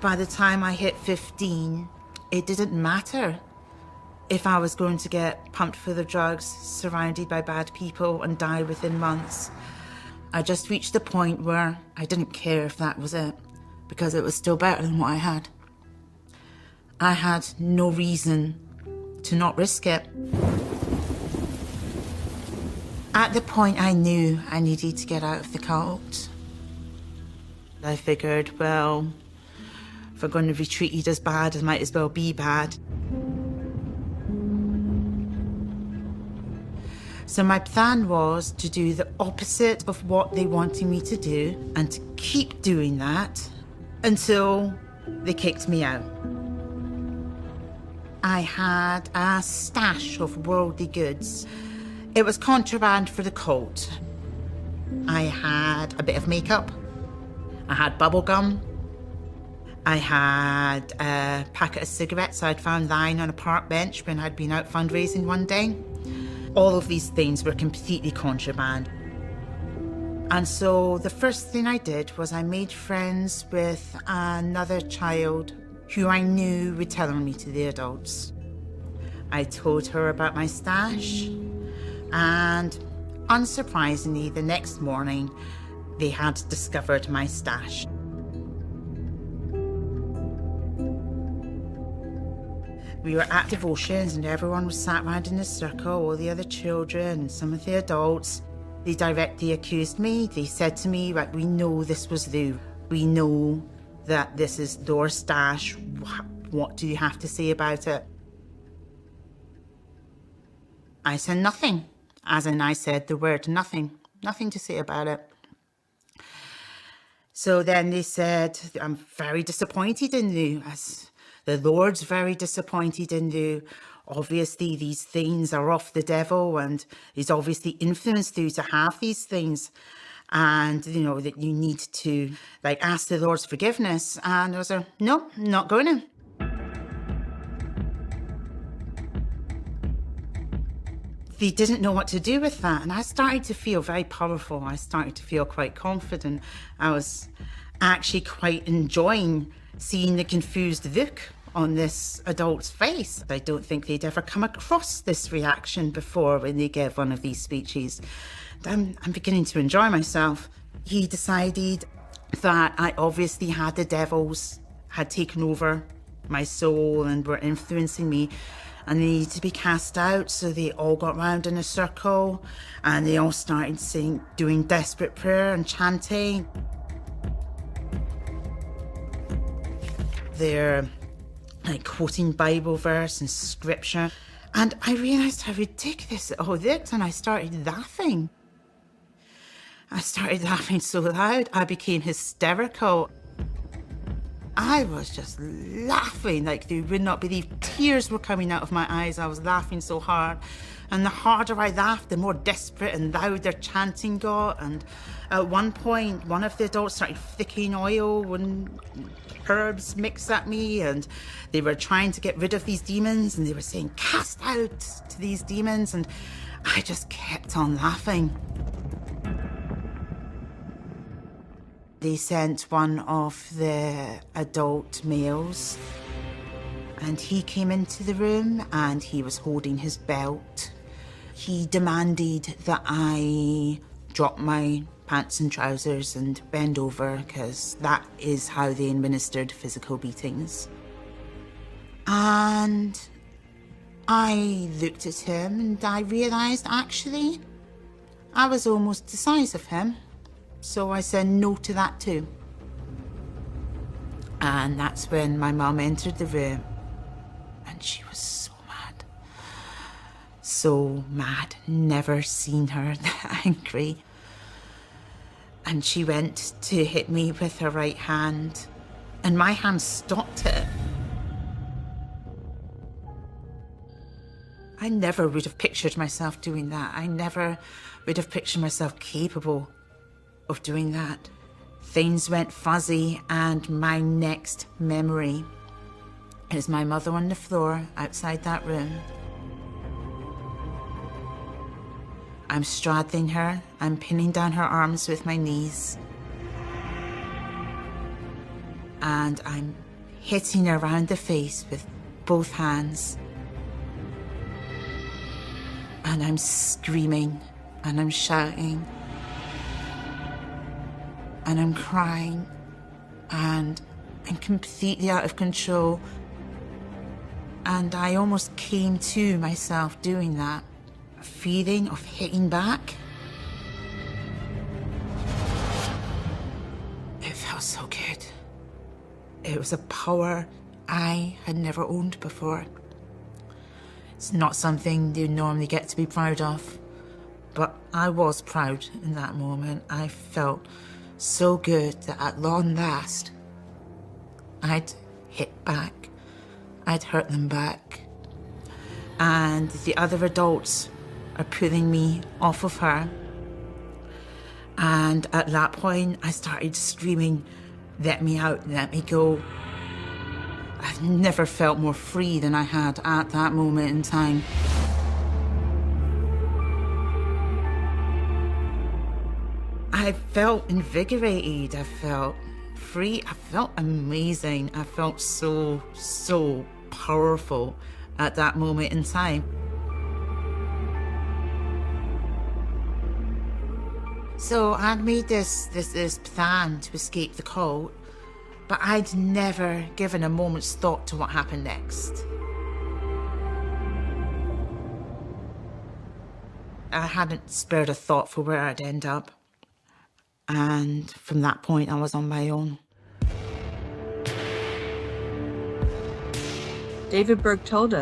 By the time I hit 15, it didn't matter if I was going to get pumped full of drugs, surrounded by bad people, and die within months. I just reached a point where I didn't care if that was it, because it was still better than what I had. I had no reason to not risk it. At the point I knew I needed to get out of the cult, I figured, well, if we're going to be treated as bad, it might as well be bad. So my plan was to do the opposite of what they wanted me to do and to keep doing that until they kicked me out. I had a stash of worldly goods. It was contraband for the cult. I had a bit of makeup. I had bubble gum. I had a packet of cigarettes I'd found lying on a park bench when I'd been out fundraising one day. All of these things were completely contraband. And so the first thing I did was I made friends with another child who I knew would tell on me to the adults. I told her about my stash, and unsurprisingly, the next morning, they had discovered my stash. We were at devotions and everyone was sat round in a circle, all the other children and some of the adults. They directly accused me. They said to me, right, we know this was Lou. We know that this is your stash. What do you have to say about it? I said nothing, as in I said the word nothing. Nothing to say about it. So then they said, I'm very disappointed in you. As the Lord's very disappointed in you. Obviously, these things are of the devil, and he's obviously influenced you to have these things. And, you know, that you need to, like, ask the Lord's forgiveness. And I was like, no, not going to. They didn't know what to do with that. And I started to feel very powerful. I started to feel quite confident. I was actually quite enjoying seeing the confused look on this adult's face. I don't think they'd ever come across this reaction before when they gave one of these speeches. I'm beginning to enjoy myself. He decided that I obviously had the devils had taken over my soul and were influencing me, and they needed to be cast out. So they all got round in a circle and they all started doing desperate prayer and chanting. They're like quoting Bible verse and scripture. And I realised how ridiculous it all looked, and I started laughing. I started laughing so loud, I became hysterical. I was just laughing like you would not believe. Tears were coming out of my eyes. I was laughing so hard. And the harder I laughed, the more desperate and loud their chanting got. And at one point, one of the adults started flicking oil and herbs mixed at me, and they were trying to get rid of these demons, and they were saying, cast out to these demons. And I just kept on laughing. They sent one of the adult males, and he came into the room and he was holding his belt. He demanded that I drop my pants and trousers and bend over, because that is how they administered physical beatings. And I looked at him and I realised actually I was almost the size of him. So I said no to that too. And that's when my mum entered the room, and she was so mad. So mad, never seen her that angry. And she went to hit me with her right hand, and my hand stopped it. I never would have pictured myself doing that. I never would have pictured myself capable of doing that. Things went fuzzy, and my next memory is my mother on the floor outside that room. I'm straddling her, I'm pinning down her arms with my knees, and I'm hitting her around the face with both hands. And I'm screaming, and I'm shouting, and I'm crying, and I'm completely out of control. And I almost came to myself doing that. A feeling of hitting back. It felt so good. It was a power I had never owned before. It's not something you normally get to be proud of, but I was proud in that moment. I felt so good that at long last, I'd hit back. I'd hurt them back. And the other adults are pulling me off of her. And at that point, I started screaming, "Let me out, let me go." I've never felt more free than I had at that moment in time. I felt invigorated. I felt free. I felt amazing. I felt so powerful at that moment in time. So I'd made this plan to escape the cult, but I'd never given a moment's thought to what happened next. I hadn't spared a thought for where I'd end up. And from that point, I was on my own. David Berg told us